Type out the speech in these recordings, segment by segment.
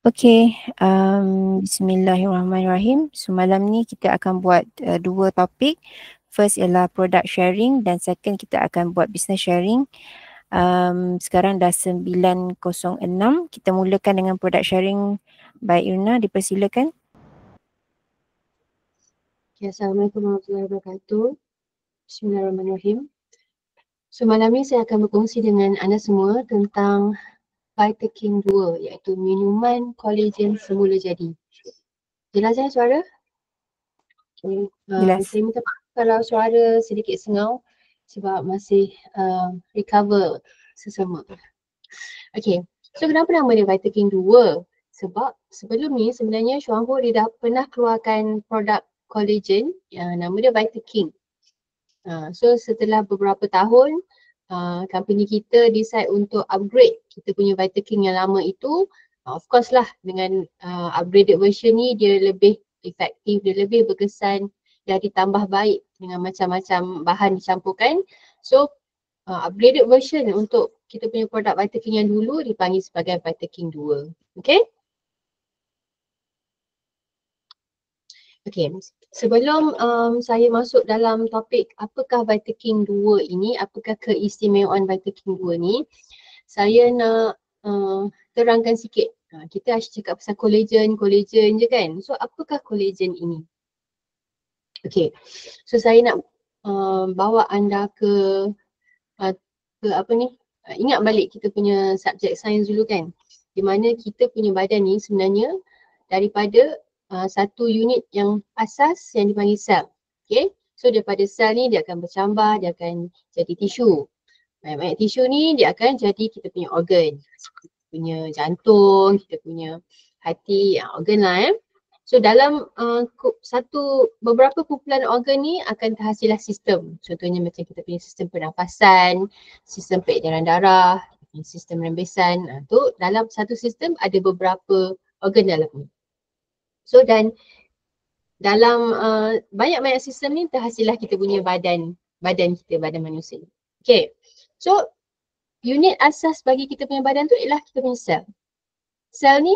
Okey, bismillahirrahmanirrahim. So malam ni kita akan buat dua topik. First ialah product sharing dan second kita akan buat business sharing. Sekarang dah 9.06. Kita mulakan dengan product sharing. Baik Irna, dipersilakan. Okay, Assalamualaikum warahmatullahi wabarakatuh. Bismillahirrahmanirrahim. So malam ni saya akan berkongsi dengan anda semua tentang Vitaking 2 iaitu minuman kolagen semula jadi. Jelas suara? Okay. Jelas. Saya minta maaf kalau suara sedikit sengau sebab masih recover sesama. Okay, so kenapa nama dia Vitaking 2? Sebab sebelum ni sebenarnya Xuanhu dia dah pernah keluarkan produk kolagen yang nama dia Vitaking. So setelah beberapa tahun company kita decide untuk upgrade kita punya Vitaking yang lama itu. Of course lah dengan upgraded version ni dia lebih efektif, dia lebih berkesan, dia ditambah baik dengan macam-macam bahan dicampurkan. So upgraded version untuk kita punya produk Vitaking yang dulu dipanggil sebagai Vitaking 2. Okay? Okay, sebelum saya masuk dalam topik apakah Vitaking 2 ini, apakah keistimewaan Vitaking 2 ni, saya nak terangkan sikit. Kita asyik cakap pasal kolagen je kan. So apakah kolagen ini? Okay, so saya nak bawa anda ke apa ni, ingat balik kita punya subjek sains dulu kan. Di mana kita punya badan ni sebenarnya daripada satu unit yang asas yang dipanggil sel. Okay, so daripada sel ni dia akan bercambah, dia akan jadi tisu. Banyak-banyak tisu ni dia akan jadi kita punya organ. Kita punya jantung, kita punya hati, organ lah So dalam beberapa kumpulan organ ni akan terhasillah sistem. Contohnya macam kita punya sistem pernafasan, sistem peredaran darah, sistem rembesan. Tu dalam satu sistem ada beberapa organ dalam ni. So dan dalam banyak-banyak sistem ni terhasillah kita punya badan kita, badan manusia. Okay, so unit asas bagi kita punya badan tu ialah kita punya sel. Sel ni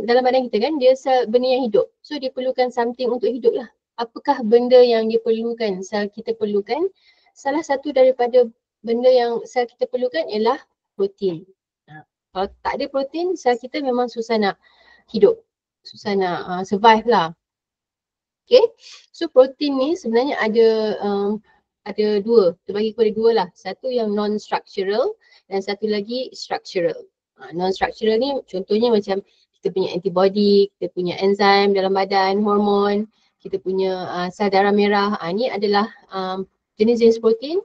dalam badan kita kan, dia sel benda yang hidup. So dia perlukan something untuk hidup lah. Apakah benda yang dia perlukan, sel kita perlukan? Salah satu daripada benda yang sel kita perlukan ialah protein. Kalau tak ada protein, sel kita memang susah nak hidup. Susah nak survive lah. Okay, so protein ni sebenarnya ada dua, terbagi kepada dua lah. Satu yang non-structural dan satu lagi structural. Non-structural ni contohnya macam kita punya antibody, kita punya enzim dalam badan, hormon, kita punya sel darah merah. Ni adalah jenis-jenis protein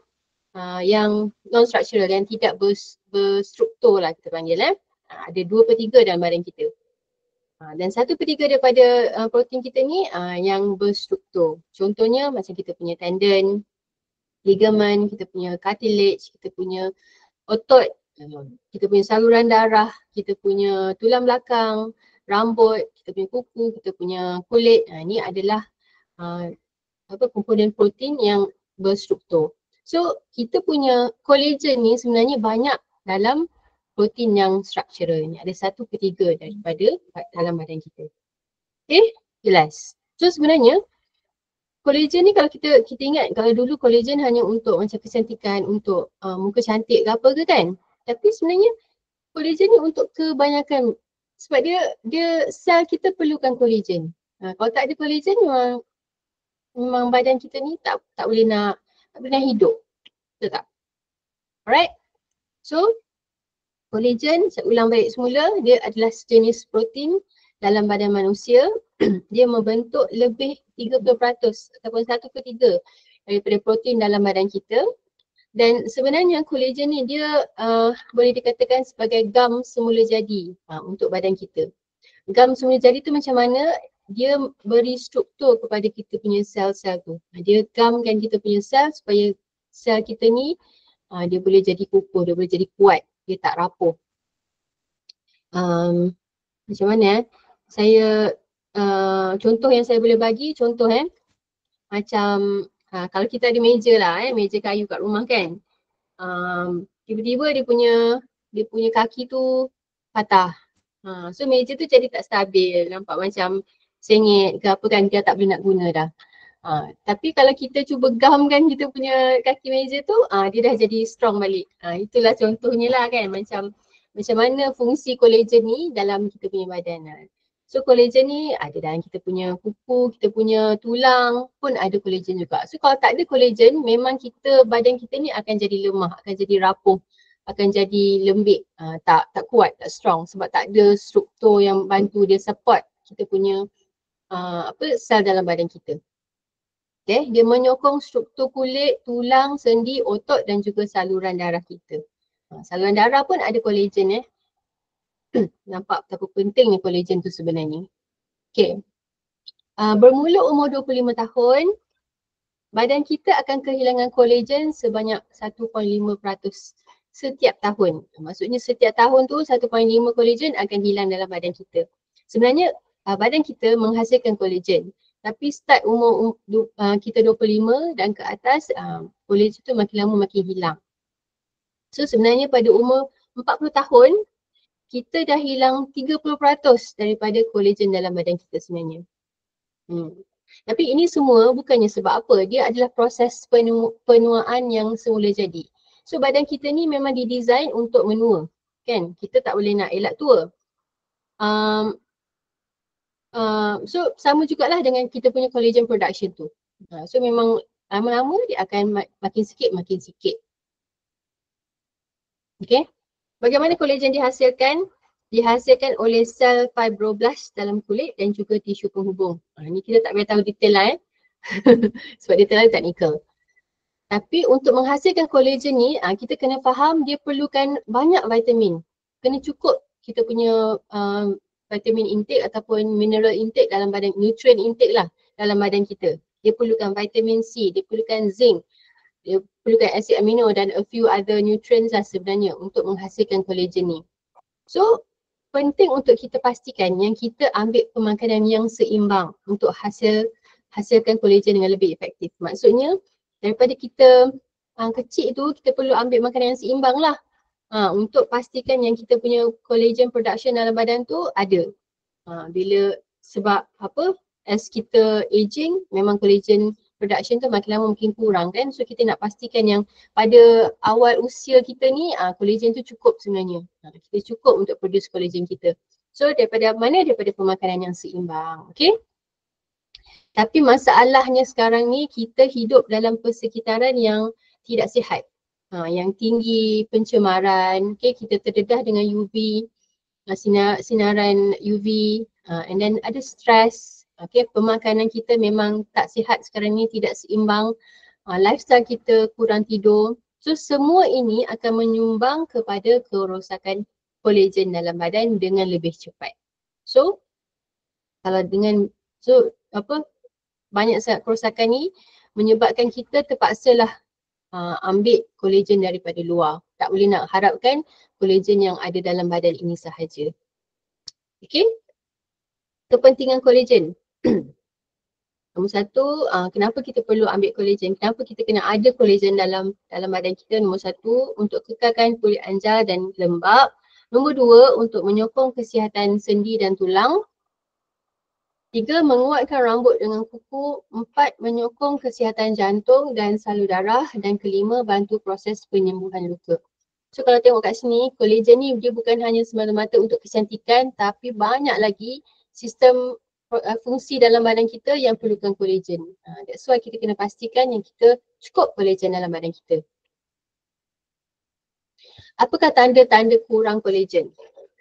yang non-structural, yang tidak berstruktur lah kita panggil. Ada 2/3 dalam badan kita. Dan 1/3 daripada protein kita ni yang berstruktur. Contohnya macam kita punya tendon, ligament, kita punya cartilage, kita punya otot, kita punya saluran darah, kita punya tulang belakang, rambut, kita punya kuku, kita punya kulit. Ni adalah komponen protein yang berstruktur. So kita punya kolagen ni sebenarnya banyak dalam protein yang structural ni. Ada 1/3 daripada dalam badan kita. Okay, jelas. So sebenarnya kolagen ni kalau kita ingat, kalau dulu kolagen hanya untuk macam kecantikan, untuk muka cantik ke apa ke kan. Tapi sebenarnya kolagen ni untuk kebanyakan, sebab dia sel kita perlukan kolagen. Kalau tak ada kolagen memang badan kita ni tak boleh nak hidup. Betul tak? Alright. So kolagen, saya ulang balik semula, dia adalah sejenis protein dalam badan manusia. Dia membentuk lebih 30% ataupun 1/3 daripada protein dalam badan kita. Dan sebenarnya kolagen ni dia boleh dikatakan sebagai gam semula jadi untuk badan kita. Gam semula jadi tu macam mana? Dia beri struktur kepada kita punya sel-sel tu. Dia gamkan kita punya sel supaya sel kita ni dia boleh jadi kukuh, dia boleh jadi kuat, dia tak rapuh. Macam mana saya contoh yang saya boleh bagi, contoh macam kalau kita ada meja lah, meja kayu kat rumah kan, tiba-tiba dia punya kaki tu patah. So meja tu jadi tak stabil, nampak macam sengit ke apa kan, dia tak boleh nak guna dah. Tapi kalau kita cuba gamkan kita punya kaki meja tu, dia dah jadi strong balik. Itulah contohnya lah kan, macam mana fungsi collagen ni dalam kita punya badan. So collagen ni ada dalam kita punya kuku, kita punya tulang pun ada collagen juga. So kalau tak ada collagen, memang badan kita ni akan jadi lemah, akan jadi rapuh, akan jadi lembik, tak kuat, tak strong sebab tak ada struktur yang bantu dia support kita punya sel dalam badan kita. Okay, dia menyokong struktur kulit, tulang, sendi, otot dan juga saluran darah kita. Saluran darah pun ada collagen Nampak betapa pentingnya collagen tu sebenarnya. Okay. Bermula umur 25 tahun, badan kita akan kehilangan collagen sebanyak 1.5% setiap tahun. Maksudnya setiap tahun tu 1.5 collagen akan hilang dalam badan kita. Sebenarnya badan kita menghasilkan collagen. Tapi start umur kita 25 dan ke atas, collagen tu makin lama makin hilang. So sebenarnya pada umur 40 tahun, kita dah hilang 30% daripada collagen dalam badan kita sebenarnya. Tapi ini semua bukannya sebab apa, dia adalah proses penuaan yang semula jadi. So badan kita ni memang didesain untuk menua, kan? Kita tak boleh nak elak tua. So sama jugalah dengan kita punya collagen production tu. So memang lama-lama dia akan makin sikit. Okay. Bagaimana collagen dihasilkan? Dihasilkan oleh sel fibroblast dalam kulit dan juga tisu penghubung. Ni kita tak payah tahu detail lah sebab detail lah teknikal. Tapi untuk menghasilkan collagen ni, kita kena faham dia perlukan banyak vitamin. Kena cukup kita punya vitamin intake ataupun mineral intake dalam badan, nutrient intake lah dalam badan kita. Dia perlukan vitamin C, dia perlukan zinc, dia perlukan asid amino dan a few other nutrients lah sebenarnya untuk menghasilkan collagen ni. So penting untuk kita pastikan yang kita ambil pemakanan yang seimbang untuk hasilkan collagen dengan lebih efektif. Maksudnya daripada kita kecil tu kita perlu ambil makanan yang seimbang lah untuk pastikan yang kita punya collagen production dalam badan tu ada. Sebab apa, as kita aging memang collagen production tu makin lama makin kurang kan. So kita nak pastikan yang pada awal usia kita ni collagen tu cukup sebenarnya. Kita cukup untuk produce collagen kita. So daripada mana? Daripada pemakanan yang seimbang. Okay. Tapi masalahnya sekarang ni kita hidup dalam persekitaran yang tidak sihat. Yang tinggi pencemaran, okay, kita terdedah dengan UV, sinaran UV, and then ada stres, okay, pemakanan kita memang tak sihat sekarang ni, tidak seimbang, lifestyle kita kurang tidur. So semua ini akan menyumbang kepada kerosakan collagen dalam badan dengan lebih cepat. So kalau banyak sangat kerosakan ni menyebabkan kita terpaksalah ambil collagen daripada luar. Tak boleh nak harapkan collagen yang ada dalam badan ini sahaja. Okay. Kepentingan collagen. Nombor satu, kenapa kita perlu ambil collagen? Kenapa kita kena ada collagen dalam badan kita? Nombor satu, untuk kekalkan kulit anjal dan lembab. Nombor dua, untuk menyokong kesihatan sendi dan tulang. 3, menguatkan rambut dengan kuku. 4, menyokong kesihatan jantung dan salur darah. Dan kelima, bantu proses penyembuhan luka. So kalau tengok kat sini, collagen ni dia bukan hanya semata-mata untuk kecantikan, tapi banyak lagi sistem fungsi dalam badan kita yang perlukan collagen. That's why kita kena pastikan yang kita cukup collagen dalam badan kita. Apakah tanda-tanda kurang collagen?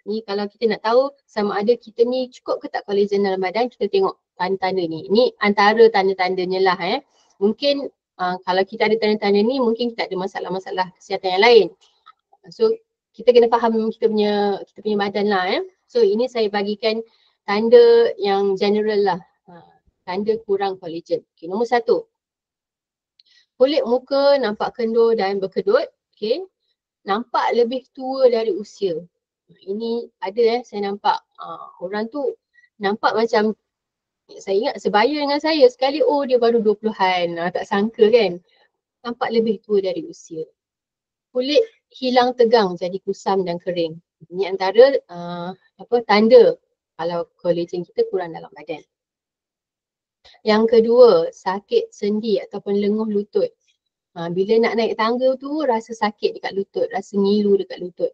Ni kalau kita nak tahu sama ada kita ni cukup ke tak collagen dalam badan, kita tengok tanda-tanda ni. Ni antara tanda-tandanya lah. Mungkin kalau kita ada tanda-tanda ni, mungkin kita ada masalah-masalah kesihatan yang lain. So kita kena faham kita punya badan lah. So ini saya bagikan tanda yang general lah. Tanda kurang collagen. Okay, nombor 1. Kulit muka nampak kendur dan berkedut. Okay. Nampak lebih tua dari usia. Ini ada saya nampak orang tu nampak macam, saya ingat sebaya dengan saya sekali, dia baru 20-an, tak sangka kan. Nampak lebih tua dari usia. Kulit hilang tegang jadi kusam dan kering. Ini antara tanda kalau kolagen kita kurang dalam badan. Yang kedua, sakit sendi ataupun lenguh lutut. Bila nak naik tangga tu rasa sakit dekat lutut, rasa ngilu dekat lutut.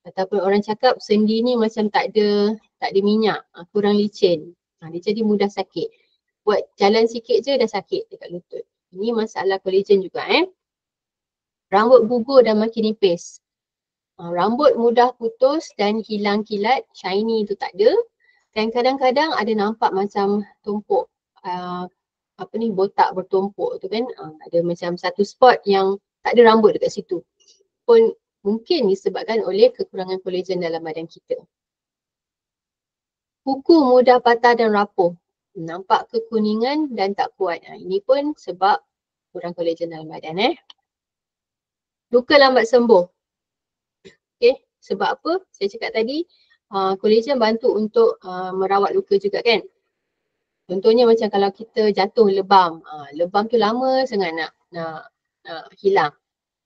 Ataupun orang cakap sendi ni macam tak ada minyak, kurang licin. Dia jadi mudah sakit. Buat jalan sikit je dah sakit dekat lutut. Ini masalah kolagen juga Rambut gugur dan makin nipis. Rambut mudah putus dan hilang kilat, shiny tu tak ada. Dan kadang-kadang ada nampak macam tumpuk botak bertumpuk tu kan, ada macam satu spot yang tak ada rambut dekat situ. Pun mungkin disebabkan oleh kekurangan kolagen dalam badan kita. Kuku mudah patah dan rapuh. Nampak kekuningan dan tak kuat. Ini pun sebab kurang kolagen dalam badan Luka lambat sembuh. Okay, sebab apa? Saya cakap tadi, kolagen bantu untuk merawat luka juga kan. Contohnya macam kalau kita jatuh lebam, lebam tu lama sangat nak hilang.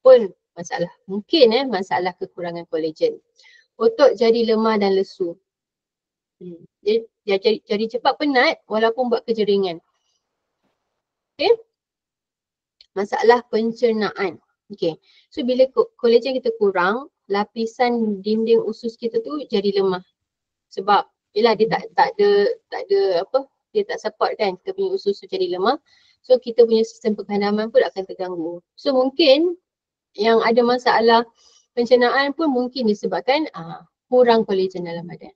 Pun masalah, mungkin masalah kekurangan kolagen. Otot jadi lemah dan lesu. Dia jadi cepat penat walaupun buat kerja ringan. Okay. Masalah pencernaan. Okay. So bila kolagen kita kurang, lapisan dinding usus kita tu jadi lemah. Sebab yelah dia tak ada dia tak support kan, kita punya usus tu jadi lemah. So kita punya sistem penghadaman pun akan terganggu. So mungkin yang ada masalah pencernaan pun mungkin disebabkan kurang kolagen dalam badan.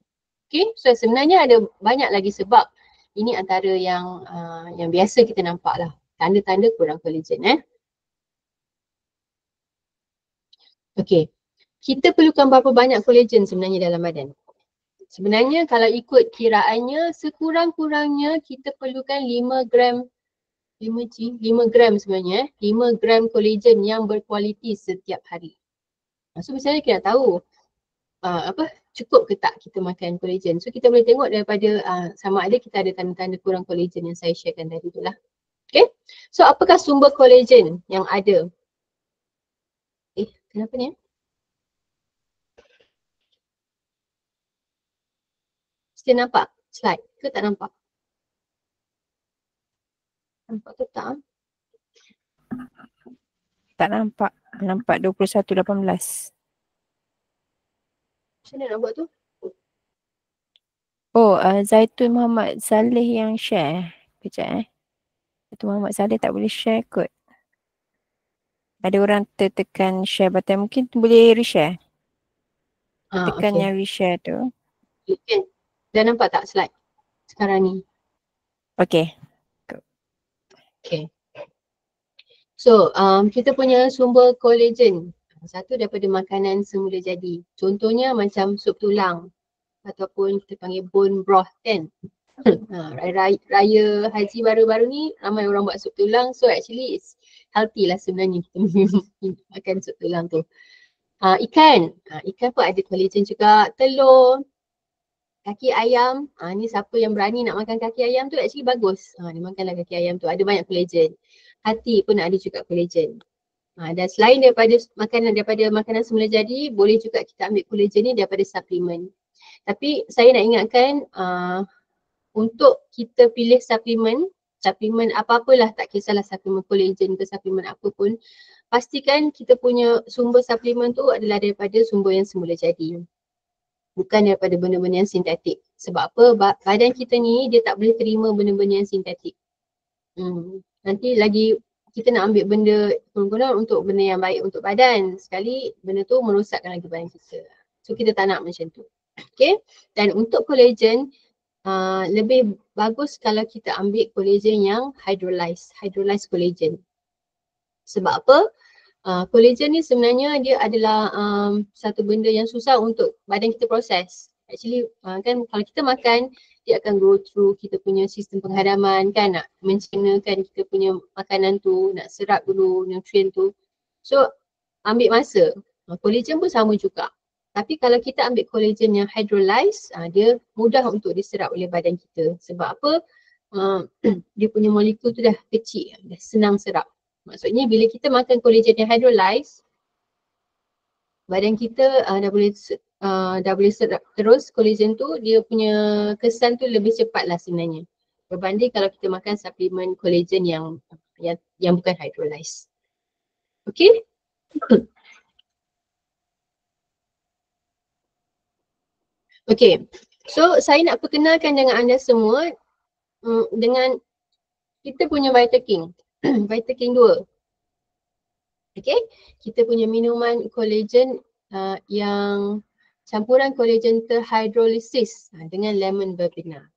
Okay, so sebenarnya ada banyak lagi sebab. Ini antara yang biasa kita nampak lah. Tanda-tanda kurang kolagen Okay, kita perlukan berapa banyak kolagen sebenarnya dalam badan? Sebenarnya kalau ikut kiraannya, sekurang-kurangnya kita perlukan 5 gram sebenarnya 5 gram kolagen yang berkualiti setiap hari. So misalnya kita nak tahu cukup ke tak kita makan kolagen. So kita boleh tengok daripada sama ada kita ada tanda-tanda kurang kolagen yang saya sharekan tadi tu lah. Okay. So apakah sumber kolagen yang ada? Kenapa ni? Kita nampak slide ke tak nampak? Nampak ke tak? Tak nampak. Nampak 21.18. Macam mana nak buat tu? Oh, Zaitun Muhammad Saleh yang share. Kejap Zaitun Muhammad Saleh tak boleh share kot. Ada orang tertekan share button. Mungkin boleh reshare. Tekan yang reshare tu. Okay. Dah nampak tak slide sekarang ni? Okay. Okay. So, kita punya sumber kolagen. Satu daripada makanan semula jadi. Contohnya macam sup tulang ataupun kita panggil bone broth kan. Raya haji baru-baru ni ramai orang buat sup tulang. So actually it's healthy lah sebenarnya kita makan sup tulang tu. Ikan pun ada kolagen juga. Telur, kaki ayam. Ni siapa yang berani nak makan kaki ayam tu actually bagus. Dia makanlah kaki ayam tu, ada banyak kolagen. Hati pun ada juga kolagen. Dan selain daripada makanan semula jadi, boleh juga kita ambil kolagen ni daripada suplemen. Tapi saya nak ingatkan untuk kita pilih suplemen apa-apalah, tak kisahlah suplemen kolagen ke suplemen apa pun, pastikan kita punya sumber suplemen tu adalah daripada sumber yang semula jadi. Bukan daripada benda-benda yang sintetik. Sebab apa? Badan kita ni dia tak boleh terima benda-benda yang sintetik. Nanti lagi kita nak ambil benda guna untuk benda yang baik untuk badan. Sekali benda tu merosakkan lagi badan kita. So kita tak nak macam tu. Okay. Dan untuk kolagen, lebih bagus kalau kita ambil kolagen yang hydrolyzed kolagen. Sebab apa? Kolagen ni sebenarnya dia adalah satu benda yang susah untuk badan kita proses. Actually kan kalau kita makan, dia akan go through kita punya sistem penghadaman kan, nak mencernakan kita punya makanan tu, nak serap dulu nutrien tu. So ambil masa. Kolagen pun sama juga. Tapi kalau kita ambil kolagen yang hydrolyzed, dia mudah untuk diserap oleh badan kita. Sebab apa? Dia punya molekul tu dah kecil, dah senang serap. Maksudnya bila kita makan kolagen yang hydrolyzed, badan kita dah boleh dah boleh serap terus collagen tu, dia punya kesan tu lebih cepat lah sebenarnya berbanding kalau kita makan suplemen collagen yang bukan hydrolyzed. Okay. Okay, so saya nak perkenalkan dengan anda semua dengan kita punya Vitaking, Vitaking 2. Okay, kita punya minuman collagen yang campuran collagen terhidrolisis dengan lemon verbena.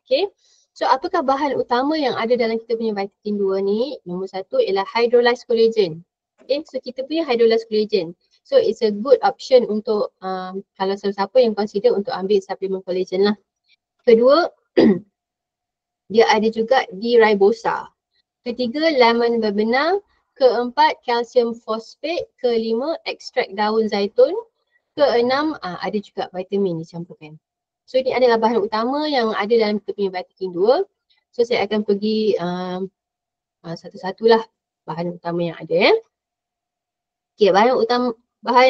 Okay, so apakah bahan utama yang ada dalam kita punya Vitaking 2 ni? Nombor satu ialah hydrolyzed collagen. Okay, so kita punya hydrolyzed collagen. So it's a good option untuk kalau siapa yang consider untuk ambil suplemen collagen lah. Kedua, dia ada juga D-ribosa. Ketiga, lemon verbena. Keempat, calcium phosphate. Kelima, ekstrak daun zaitun. Keenam, ada juga vitamin dicampurkan. So ini adalah bahan utama yang ada dalam kita punya Vitaking 2. So saya akan pergi satu-satulah bahan utama yang ada ya. Okay, bahan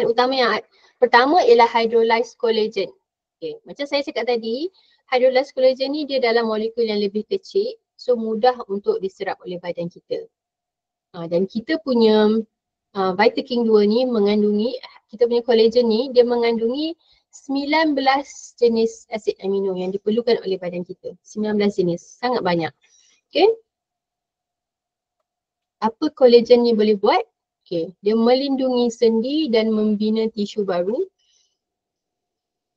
utama yang pertama ialah hydrolyzed collagen. Okay, macam saya cakap tadi, hydrolyzed collagen ni dia dalam molekul yang lebih kecil, so mudah untuk diserap oleh badan kita. Dan kita punya Vitaking 2 ni mengandungi, kita punya collagen ni dia mengandungi 19 jenis asid amino yang diperlukan oleh badan kita. 19 jenis, sangat banyak. Okay. Apa collagen ni boleh buat? Okay, dia melindungi sendi dan membina tisu baru,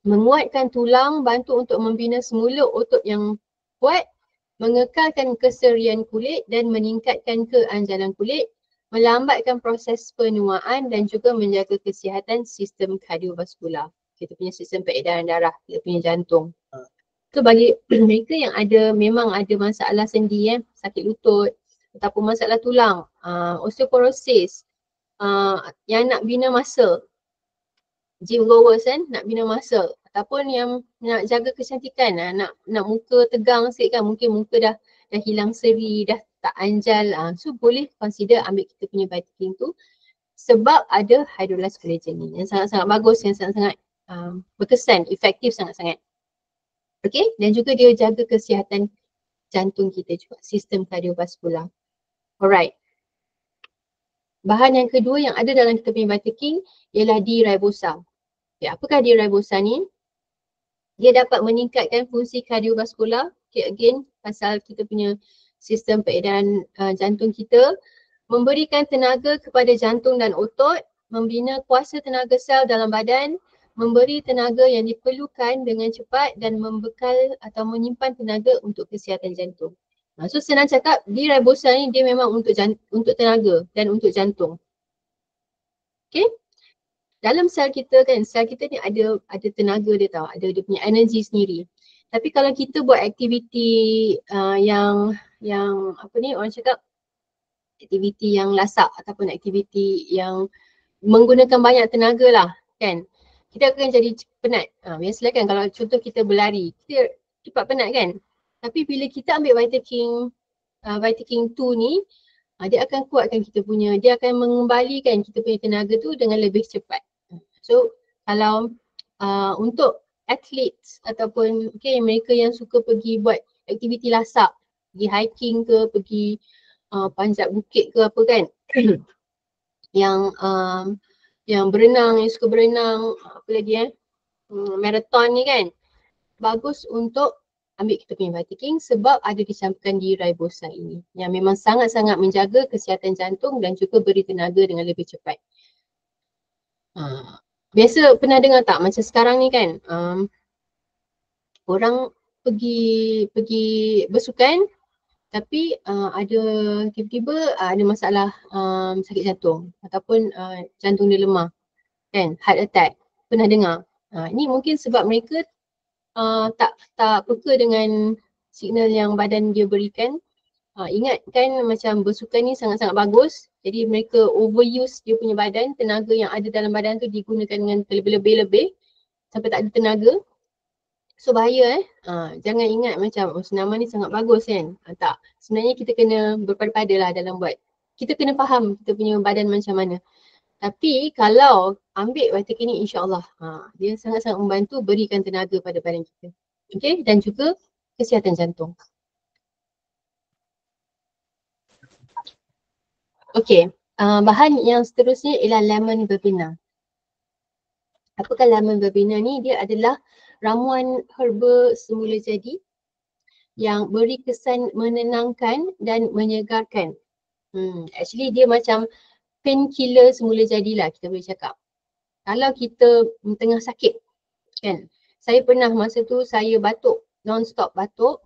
menguatkan tulang, bantu untuk membina semula otot yang kuat, mengekalkan keserian kulit dan meningkatkan keanjalan kulit, melambatkan proses penuaan dan juga menjaga kesihatan sistem kardiovaskular. Kita punya sistem peredaran darah, kita punya jantung. So bagi mereka yang memang ada masalah sendi, sakit lutut ataupun masalah tulang, osteoporosis, yang nak bina muscle, gym goers nak bina muscle, ataupun yang nak jaga kecantikan, nak muka tegang sikit kan, mungkin muka dah hilang seri, dah tak anjal, so boleh consider ambil kita punya Vitaking tu sebab ada hydrolyzed collagen ni yang sangat-sangat bagus, yang sangat-sangat berkesan, efektif sangat-sangat. Okay, dan juga dia jaga kesihatan jantung kita juga, sistem kardiovaskular. Alright. Bahan yang kedua yang ada dalam kita punya Vitaking ialah D-ribosa. Okay, apakah D-ribosa ni? Dia dapat meningkatkan fungsi kardiovaskular. Okay, again, pasal kita punya sistem peredaran jantung kita, memberikan tenaga kepada jantung dan otot, membina kuasa tenaga sel dalam badan, memberi tenaga yang diperlukan dengan cepat dan membekal atau menyimpan tenaga untuk kesihatan jantung. So senang cakap, D-ribosa ni dia memang untuk tenaga dan untuk jantung. Okay. Dalam sel kita kan, sel kita ni ada tenaga dia tau, ada dia punya energi sendiri. Tapi kalau kita buat aktiviti yang apa ni orang cakap, aktiviti yang lasak ataupun aktiviti yang menggunakan banyak tenaga lah kan, kita akan jadi penat. Biasalah kan kalau contoh kita berlari, kita cepat penat kan. Tapi bila kita ambil Vitaking 2 ni, dia akan kuatkan kita punya, dia akan mengembalikan kita punya tenaga tu dengan lebih cepat. So kalau untuk athletes ataupun mereka yang suka pergi buat aktiviti lasak, pergi hiking ke, pergi panjat bukit ke apa kan, yang berenang, yang suka berenang, apa lagi marathon ni kan, bagus untuk ambil kita punya Vitaking sebab ada dicampurkan D-ribosa ini yang memang sangat-sangat menjaga kesihatan jantung dan juga beri tenaga dengan lebih cepat. Biasa pernah dengar tak macam sekarang ni kan, orang pergi bersukan tapi ada tiba-tiba ada masalah sakit jantung ataupun jantung dia lemah kan, heart attack. Pernah dengar? Ini mungkin sebab mereka tak peka dengan signal yang badan dia berikan. Ingat kan macam bersukan ni sangat-sangat bagus, jadi mereka overuse dia punya badan, tenaga yang ada dalam badan tu digunakan dengan terlebih-lebih sampai tak ada tenaga. So bahaya jangan ingat macam senaman ni sangat bagus kan. Tak, sebenarnya kita kena berpada-pada lah dalam buat. Kita kena faham kita punya badan macam mana. Tapi kalau ambil Vitakin ni insyaAllah. Dia sangat-sangat membantu berikan tenaga pada badan kita. Okay, dan juga kesihatan jantung. Okay, bahan yang seterusnya ialah lemon verbena. Apakah lemon verbena ni? Dia adalah ramuan herba semula jadi yang beri kesan menenangkan dan menyegarkan. Actually dia macam painkiller semula jadilah, kita boleh cakap. Kalau kita tengah sakit kan. Saya pernah masa tu saya batuk, non-stop batuk.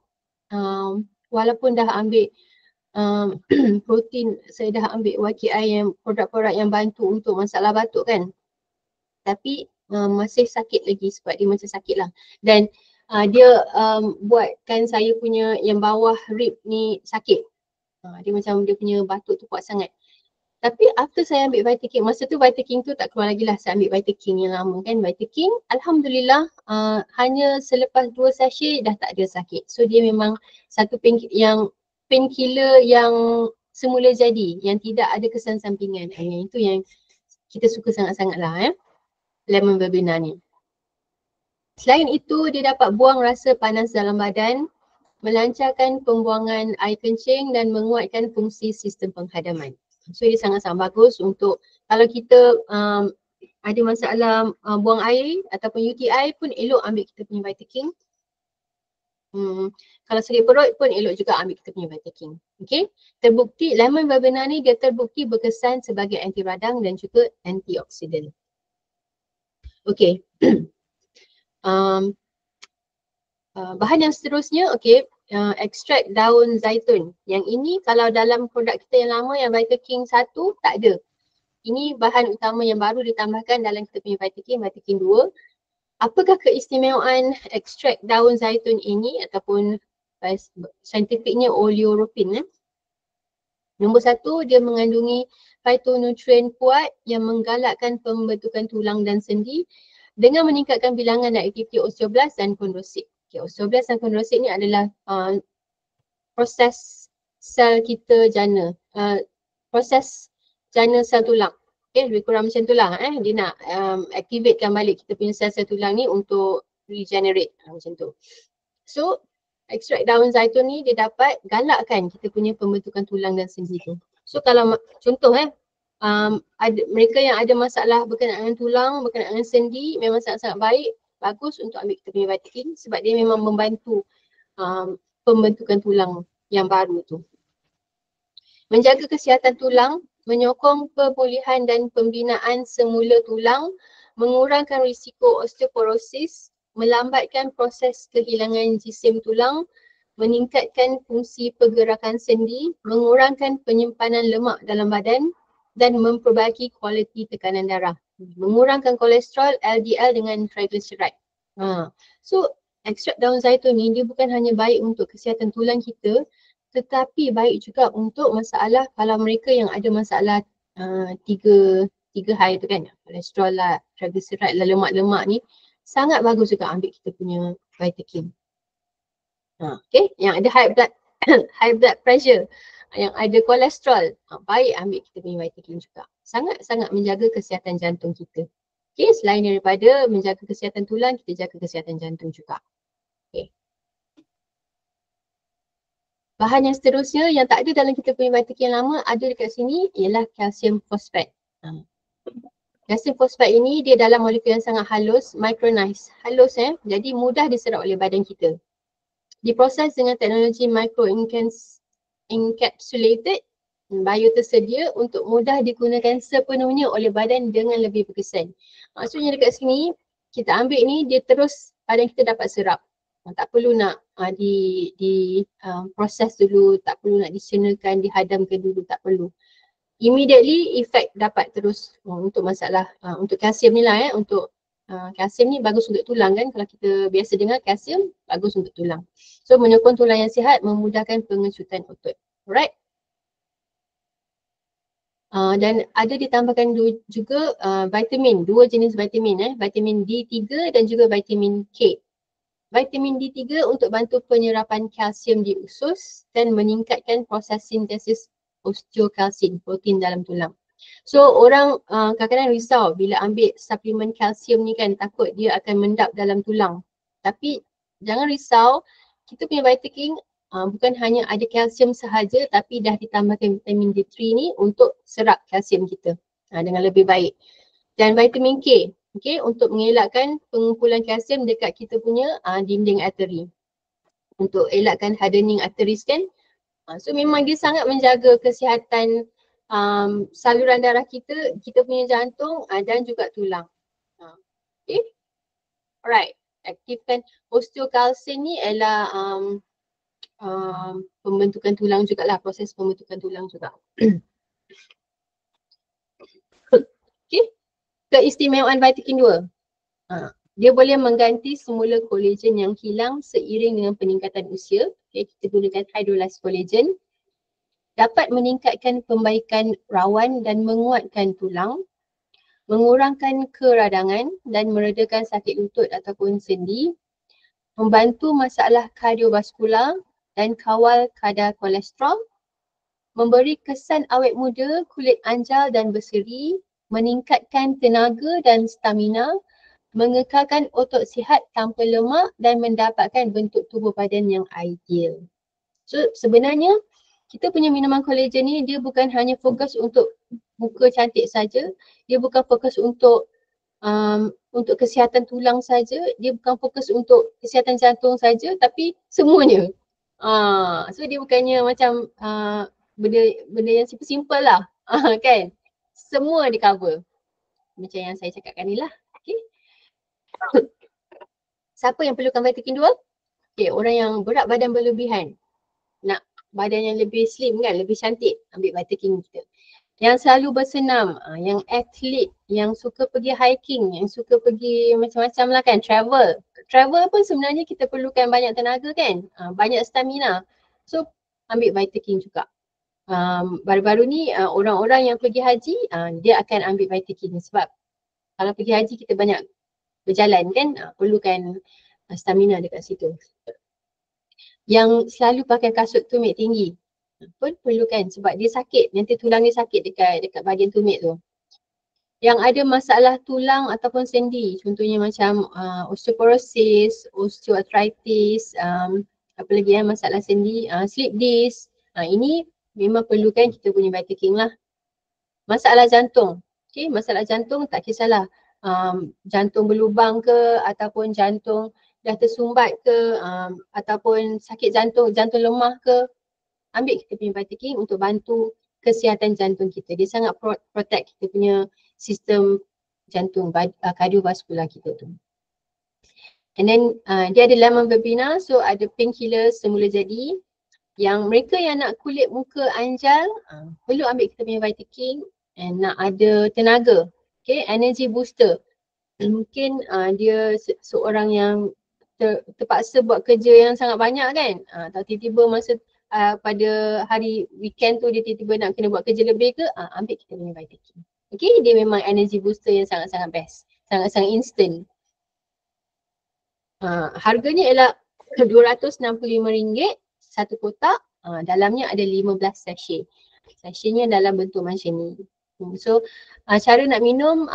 Walaupun dah ambil protein, saya dah ambil YKI yang produk-produk yang bantu untuk masalah batuk kan. Tapi masih sakit lagi sebab dia macam sakit lah. Dan dia buatkan saya punya yang bawah rib ni sakit. Dia macam dia punya batuk tu kuat sangat. Tapi after saya ambil Vitakin, masa tu Vitakin tu tak keluar lagi lah, saya ambil Vitakin yang lama kan. Vitakin Alhamdulillah hanya selepas 2 sachet dah tak ada sakit. So dia memang satu painkiller yang semula jadi, yang tidak ada kesan sampingan. Yang itu yang kita suka sangat-sangat lah lemon verbena ni. Selain itu dia dapat buang rasa panas dalam badan, melancarkan pembuangan air kencing dan menguatkan fungsi sistem penghadaman. So dia sangat-sangat bagus untuk kalau kita ada masalah buang air ataupun UTI pun elok ambil kita punya Vitakin. Kalau sakit perut pun elok juga ambil kita punya Vitakin. Okay, terbukti lemon verbena ni dia terbukti berkesan sebagai anti radang dan juga antioksidan. Okay. Bahan yang seterusnya, ekstrak daun zaitun. Yang ini kalau dalam produk kita yang lama yang Vitakin 1 tak ada. Ini bahan utama yang baru ditambahkan dalam kita punya Vitakin 2. Apakah keistimewaan ekstrak daun zaitun ini ataupun saintifiknya oleoropin? Nombor 1, dia mengandungi phytonutrien kuat yang menggalakkan pembentukan tulang dan sendi dengan meningkatkan bilangan dan aktiviti osteoblast dan kondrosit. Osteoblast dan kondrosit ni adalah proses sel kita jana, proses jana sel tulang. Lebih kurang macam tu lah. Dia nak activatekan balik kita punya sel-sel tulang ni untuk regenerate macam tu. So ekstrak daun zaitun ni dia dapat galakkan kita punya pembentukan tulang dan sendi tu. So kalau contoh ada mereka yang ada masalah berkenaan dengan tulang, berkenaan dengan sendi, memang sangat-sangat baik, bagus untuk ambil kita punya Vitakin sebab dia memang membantu pembentukan tulang yang baru tu. Menjaga kesihatan tulang, menyokong pemulihan dan pembinaan semula tulang, mengurangkan risiko osteoporosis, melambatkan proses kehilangan jisim tulang, meningkatkan fungsi pergerakan sendi, mengurangkan penyimpanan lemak dalam badan dan memperbaiki kualiti tekanan darah. Mengurangkan kolesterol, LDL dengan triglyceride. So ekstrak daun zaitun ni dia bukan hanya baik untuk kesihatan tulang kita, tetapi baik juga untuk masalah kalau mereka yang ada masalah tiga high tu kan, kolesterol lah, triglyceride lah, lemak-lemak ni, sangat bagus juga ambil kita punya Vitakin. Okay, yang ada high blood pressure, yang ada kolesterol, baik ambil kita punya Vitakin juga. Sangat-sangat menjaga kesihatan jantung kita. Okay, selain daripada menjaga kesihatan tulang, kita jaga kesihatan jantung juga. Okay. Bahan yang seterusnya yang tak ada dalam kita punya Vitakin yang lama, ada dekat sini ialah kalsium fosfat. Kalsium fosfat ini dia dalam molekul yang sangat halus, micronized. Halus jadi mudah diserap oleh badan kita. Diproses dengan teknologi micro-encapsulated bio tersedia untuk mudah digunakan sepenuhnya oleh badan dengan lebih berkesan. Maksudnya dekat sini, kita ambil ni, dia terus badan kita dapat serap. Tak perlu nak proses dulu, tak perlu nak dicernakan, dihadamkan dulu, tak perlu. Immediately effect dapat terus untuk masalah, untuk kalsium ni lah untuk kalsium ni bagus untuk tulang kan, kalau kita biasa dengar kalsium bagus untuk tulang. So menyokong tulang yang sihat, memudahkan pengecutan otot. Alright. Dan ada ditambahkan juga vitamin, 2 jenis vitamin vitamin D3 dan juga vitamin K. Vitamin D3 untuk bantu penyerapan kalsium di usus dan meningkatkan proses sintesis osteokalsin, protein dalam tulang. So orang kadang-kadang risau bila ambil suplemen kalsium ni kan, takut dia akan mendap dalam tulang. Tapi jangan risau, kita punya Vitaking bukan hanya ada kalsium sahaja tapi dah ditambahkan vitamin D3 ni untuk serap kalsium kita dengan lebih baik. Dan vitamin K, okay, untuk mengelakkan pengumpulan kalsium dekat kita punya dinding arteri. Untuk elakkan hardening arteries kan. So memang dia sangat menjaga kesihatan saluran darah kita, kita punya jantung dan juga tulang. Okay, alright. Aktifkan osteokalsin ni ialah pembentukan tulang jugalah, proses pembentukan tulang juga. Okay, keistimewaan Vitaking 2. Dia boleh mengganti semula kolagen yang hilang seiring dengan peningkatan usia. Okay, kita gunakan hydrolyzed collagen. Dapat meningkatkan pembaikan rawan dan menguatkan tulang, mengurangkan keradangan dan meredakan sakit lutut ataupun sendi, membantu masalah kardiovaskular dan kawal kadar kolesterol, memberi kesan awet muda, kulit anjal dan berseri, meningkatkan tenaga dan stamina, mengekalkan otot sihat tanpa lemak dan mendapatkan bentuk tubuh badan yang ideal. So sebenarnya kita punya minuman kolagen ni dia bukan hanya fokus untuk muka cantik saja, dia bukan fokus untuk kesihatan tulang saja, dia bukan fokus untuk kesihatan jantung saja, tapi semuanya. So dia bukannya macam benda yang simple lah, kan? Semua di cover. Macam yang saya cakapkan ni lah. Okay. Siapa yang perlukan Vitaking 2? Okay, orang yang berat badan berlebihan. Nak badan yang lebih slim kan, lebih cantik, ambil Vitaking kita. Yang selalu bersenam, yang atlet, yang suka pergi hiking, yang suka pergi macam-macam lah kan, travel. Travel pun sebenarnya kita perlukan banyak tenaga kan, banyak stamina. So ambil Vitaking juga. Baru-baru ni orang-orang yang pergi haji, dia akan ambil Vitaking sebab kalau pergi haji kita banyak berjalan kan, perlukan stamina dekat situ. Yang selalu pakai kasut tumit tinggi pun perlukan sebab dia sakit, nanti tulang dia sakit dekat bahagian tumit tu. Yang ada masalah tulang ataupun sendi, contohnya macam osteoporosis, osteoarthritis, apa lagi masalah sendi, slip disc, ini memang perlukan kita punya Vitaking lah. Masalah jantung, okay, masalah jantung tak kisahlah, jantung berlubang ke ataupun jantung dah tersumbat ke, ataupun sakit jantung lemah ke, ambil kita punya Vitaking untuk bantu kesihatan jantung kita. Dia sangat protect kita punya sistem jantung, kardiovaskular kita tu. And then dia ada lemon verbena, so ada painkiller semula jadi. Yang mereka yang nak kulit muka anjal, perlu ambil kita punya Vitaking and nak ada tenaga, okay, energy booster. Mungkin dia seorang yang terpaksa buat kerja yang sangat banyak kan, atau tiba-tiba masa pada hari weekend tu dia tiba-tiba nak kena buat kerja lebih ke, ambil kita punya Vitaking. Okay, dia memang energy booster yang sangat-sangat best, sangat-sangat instant. Harganya ialah RM265 satu kotak, dalamnya ada 15 sachet. Sachetnya dalam bentuk macam ni. So cara nak minum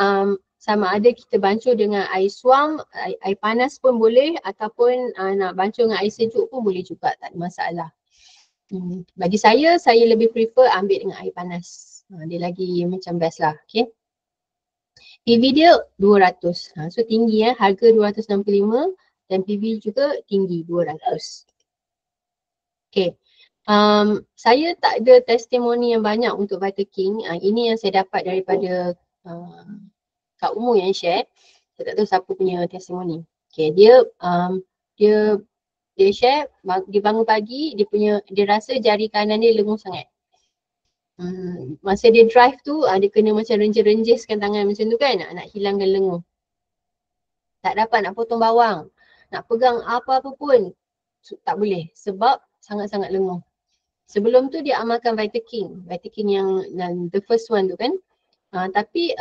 sama ada kita bancuh dengan air suam, air panas pun boleh, ataupun nak bancuh dengan air sejuk pun boleh juga, tak ada masalah. Bagi saya lebih prefer ambil dengan air panas. Dia lagi macam best lah, okay. PV dia 200, so tinggi harga 265 dan PV juga tinggi 200. Okay. Saya tak ada testimoni yang banyak untuk Vitaking. Ini yang saya dapat daripada Kak Umu yang share. Saya tak tahu siapa punya testimoni. Okay, dia share, dia bangun pagi, dia rasa jari kanan dia lenguh sangat. Masa dia drive tu, dia kena macam renjis-renjiskan tangan macam tu kan, nak hilangkan lenguh. Tak dapat nak potong bawang, nak pegang apa-apa pun tak boleh sebab sangat-sangat lenguh. Sebelum tu dia amalkan Vitaking yang the first one tu kan. Tapi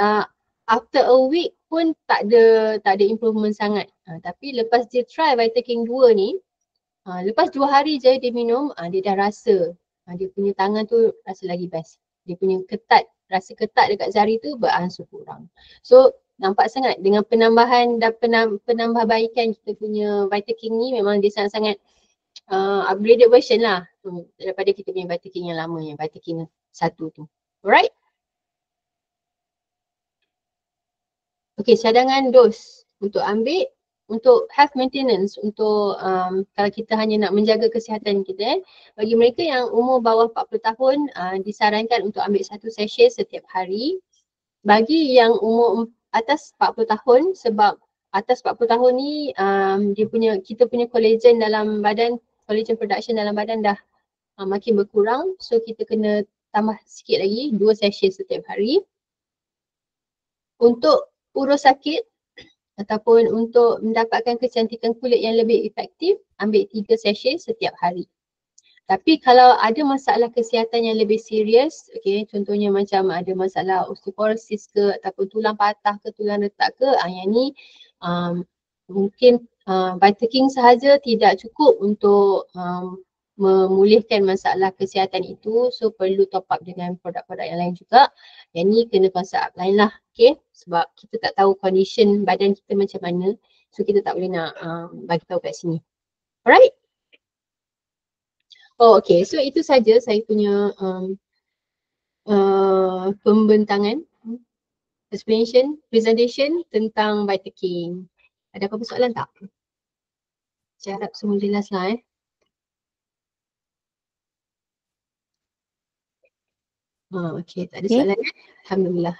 after a week pun tak ada improvement sangat. Tapi lepas dia try Vitaking 2 ni, lepas 2 hari je dia minum, dia dah rasa dia punya tangan tu rasa lagi best. Dia punya ketat rasa ketat dekat jari tu beransur kurang. So nampak sangat dengan penambahan dan penambahbaikan kita punya Vitaking ni memang dia sangat-sangat upgraded version lah daripada kita punya Vitaking yang lama, yang Vitaking 1 tu. Alright? Okay, cadangan dos untuk ambil untuk health maintenance, untuk kalau kita hanya nak menjaga kesihatan kita, bagi mereka yang umur bawah 40 tahun disarankan untuk ambil 1 sachet setiap hari. Bagi yang umur atas 40 tahun, sebab atas 40 tahun ni kita punya collagen dalam badan, collagen production dalam badan dah makin berkurang, so kita kena tambah sikit lagi 2 sachet setiap hari. Untuk urus sakit ataupun untuk mendapatkan kecantikan kulit yang lebih efektif, ambil 3 sachet setiap hari. Tapi kalau ada masalah kesihatan yang lebih serius, okay, contohnya macam ada masalah osteoporosis ke ataupun tulang patah ke tulang retak ke, yang ni mungkin Vitaking sahaja tidak cukup untuk memulihkan masalah kesihatan itu, so perlu top up dengan produk-produk yang lain juga. Yang ni kena consult upline lah, okay, sebab kita tak tahu condition badan kita macam mana, so kita tak boleh nak bagi tahu kat sini. Alright? Oh okay, so itu saja saya punya pembentangan, explanation, presentation tentang Vitaking. Ada apa-apa soalan tak? Saya harap semua jelas lah okay, tak ada soalan. Alhamdulillah.